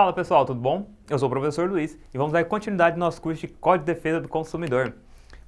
Fala pessoal, tudo bom? Eu sou o professor Luiz e vamos dar continuidade no nosso curso de Código de Defesa do Consumidor.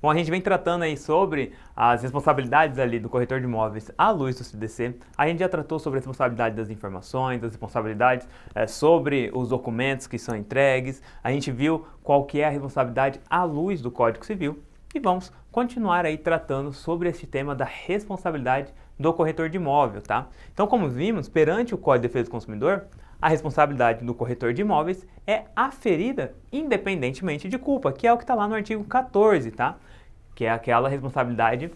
Bom, a gente vem tratando aí sobre as responsabilidades ali do corretor de imóveis à luz do CDC. A gente já tratou sobre a responsabilidade das informações, as responsabilidades sobre os documentos que são entregues. A gente viu qual que é a responsabilidade à luz do Código Civil e vamos continuar aí tratando sobre esse tema da responsabilidade do corretor de imóvel, tá? Então, como vimos, perante o Código de Defesa do Consumidor, a responsabilidade do corretor de imóveis é aferida independentemente de culpa, que é o que está lá no artigo 14, tá? Que é aquela responsabilidade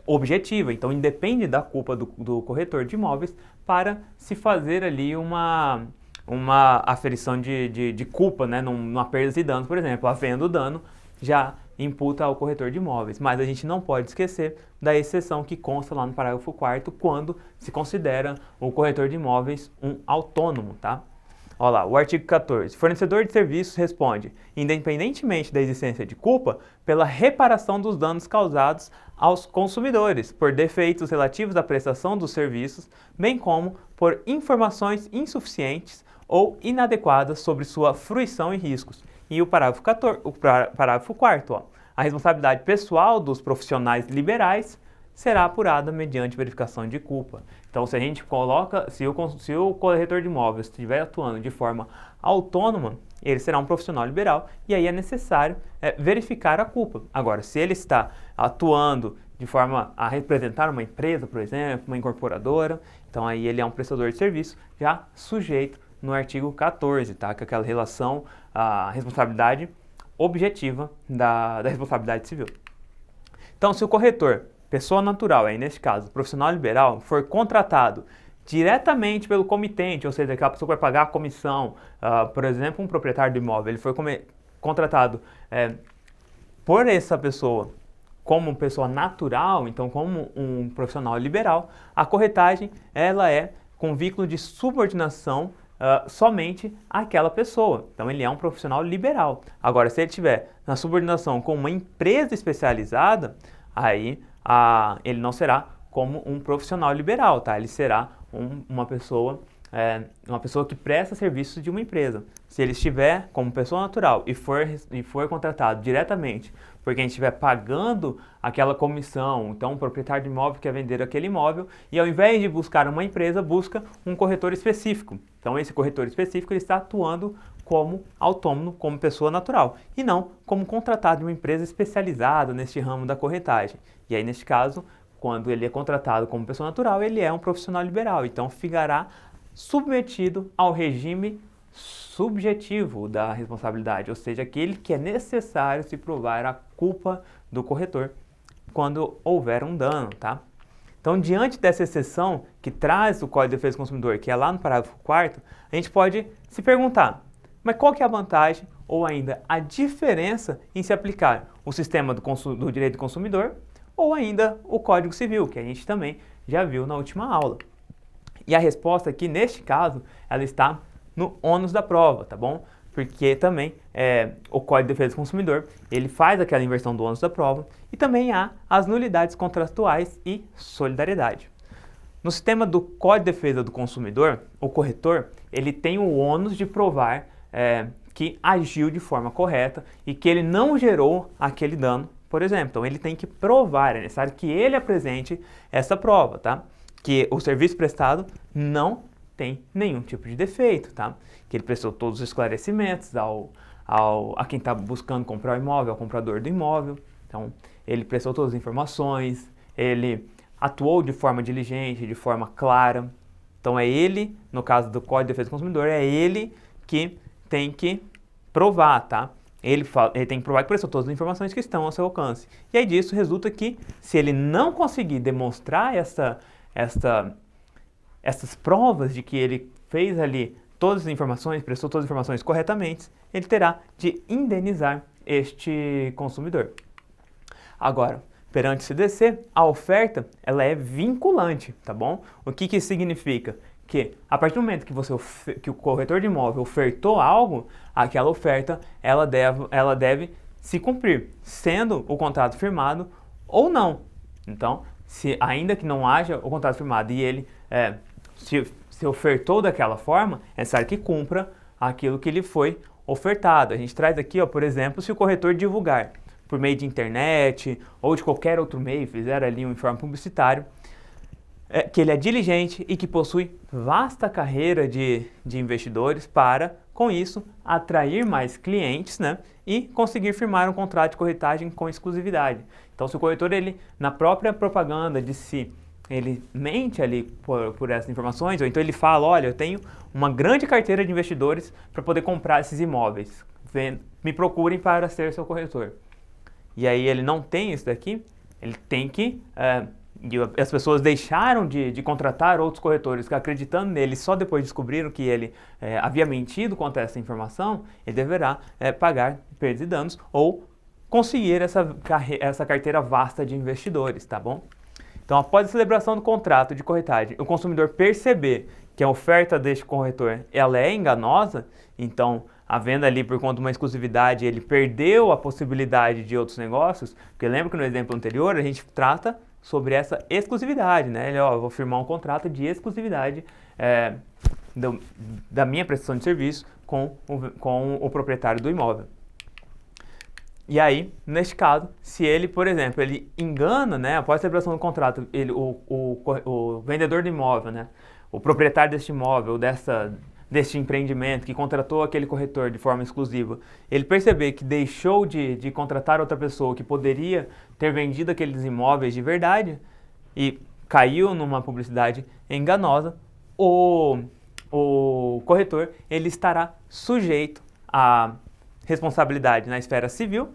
objetiva. Então, independe da culpa do corretor de imóveis para se fazer ali uma aferição de culpa, né? Numa perda e danos, por exemplo. Havendo dano, já imputa ao corretor de imóveis. Mas a gente não pode esquecer da exceção que consta lá no parágrafo 4º, quando se considera o corretor de imóveis um autônomo, tá? Olha lá, o artigo 14. Fornecedor de serviços responde, independentemente da existência de culpa, pela reparação dos danos causados aos consumidores, por defeitos relativos à prestação dos serviços, bem como por informações insuficientes ou inadequadas sobre sua fruição e riscos. E o parágrafo 4º, ó, a responsabilidade pessoal dos profissionais liberais será apurada mediante verificação de culpa. Então, se a gente coloca, se o corretor de imóveis estiver atuando de forma autônoma, ele será um profissional liberal e aí é necessário verificar a culpa. Agora, se ele está atuando de forma a representar uma empresa, por exemplo, uma incorporadora, então aí ele é um prestador de serviço já sujeito no artigo 14, tá? Que é aquela relação, a responsabilidade objetiva da responsabilidade civil. Então, se o corretor, pessoa natural, aí neste caso, profissional liberal, for contratado diretamente pelo comitente, ou seja, aquela pessoa que vai pagar a comissão, por exemplo, um proprietário do imóvel, ele foi contratado por essa pessoa como pessoa natural, então como um profissional liberal, a corretagem ela é com vínculo de subordinação somente àquela pessoa. Então ele é um profissional liberal. Agora, se ele tiver na subordinação com uma empresa especializada, aí ele não será como um profissional liberal, tá? Ele será uma pessoa que presta serviços de uma empresa. Se ele estiver como pessoa natural e for contratado diretamente, porque a gente estiver pagando aquela comissão, então o proprietário de imóvel quer vender aquele imóvel e ao invés de buscar uma empresa, busca um corretor específico. Então esse corretor específico ele está atuando como autônomo, como pessoa natural, e não como contratado de uma empresa especializada neste ramo da corretagem. E aí, neste caso, quando ele é contratado como pessoa natural, ele é um profissional liberal, então ficará submetido ao regime subjetivo da responsabilidade, ou seja, aquele que é necessário se provar a culpa do corretor quando houver um dano, tá? Então, diante dessa exceção que traz o Código de Defesa do Consumidor, que é lá no parágrafo 4º, a gente pode se perguntar, mas qual que é a vantagem ou ainda a diferença em se aplicar o sistema do direito do consumidor ou ainda o Código Civil, que a gente também já viu na última aula? E a resposta aqui, neste caso, ela está no ônus da prova, tá bom? Porque também o Código de Defesa do Consumidor, ele faz aquela inversão do ônus da prova e também há as nulidades contratuais e solidariedade. No sistema do Código de Defesa do Consumidor, o corretor, ele tem o ônus de provar que agiu de forma correta e que ele não gerou aquele dano, por exemplo. Então, ele tem que provar, é necessário que ele apresente essa prova, tá? Que o serviço prestado não tem nenhum tipo de defeito, tá? Que ele prestou todos os esclarecimentos a quem está buscando comprar o imóvel, ao comprador do imóvel. Então, ele prestou todas as informações, ele atuou de forma diligente, de forma clara. Então, é ele, no caso do Código de Defesa do Consumidor, é ele que tem que provar, tá? Ele tem que provar que prestou todas as informações que estão ao seu alcance. E aí disso resulta que, se ele não conseguir demonstrar essas provas de que ele fez ali todas as informações, prestou todas as informações corretamente, ele terá de indenizar este consumidor. Agora, perante o CDC, a oferta ela é vinculante, tá bom? O que isso significa? Que a partir do momento que o corretor de imóvel ofertou algo, aquela oferta ela deve se cumprir, sendo o contrato firmado ou não. Então, ainda que não haja o contrato firmado e ele se ofertou daquela forma, é necessário que cumpra aquilo que lhe foi ofertado. A gente traz aqui, ó, por exemplo, se o corretor divulgar por meio de internet ou de qualquer outro meio, fizer ali um informe publicitário, que ele é diligente e que possui vasta carreira de investidores para, com isso, atrair mais clientes, né, e conseguir firmar um contrato de corretagem com exclusividade. Então, se o corretor, ele, na própria propaganda de si, ele mente ali por essas informações, ou então ele fala, olha, eu tenho uma grande carteira de investidores para poder comprar esses imóveis, me procurem para ser seu corretor. E aí ele não tem isso daqui, ele tem que... E as pessoas deixaram de contratar outros corretores que, acreditando nele, só depois descobriram que ele havia mentido quanto a essa informação, ele deverá pagar perdas e danos ou conseguir essa carteira vasta de investidores, tá bom? Então, após a celebração do contrato de corretagem, o consumidor perceber que a oferta deste corretor ela é enganosa, então, a venda ali por conta de uma exclusividade, ele perdeu a possibilidade de outros negócios, porque lembra que no exemplo anterior a gente trata sobre essa exclusividade, né? Ele, ó, eu vou firmar um contrato de exclusividade da minha prestação de serviço com o proprietário do imóvel. E aí, neste caso, se ele, por exemplo, ele engana, né, após a celebração do contrato, o vendedor do imóvel, né, o proprietário deste imóvel, deste empreendimento que contratou aquele corretor de forma exclusiva, ele perceber que deixou de contratar outra pessoa que poderia ter vendido aqueles imóveis de verdade e caiu numa publicidade enganosa, o corretor ele estará sujeito a responsabilidade na esfera civil,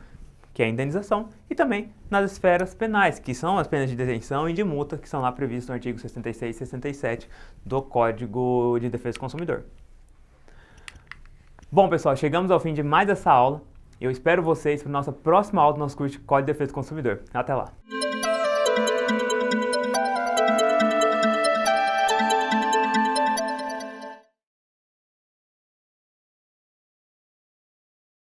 que é a indenização, e também nas esferas penais, que são as penas de detenção e de multa, que são lá previstas no artigo 66 e 67 do Código de Defesa do Consumidor. Bom, pessoal, chegamos ao fim de mais essa aula. Eu espero vocês para a nossa próxima aula do nosso curso de Código de Defesa do Consumidor. Até lá!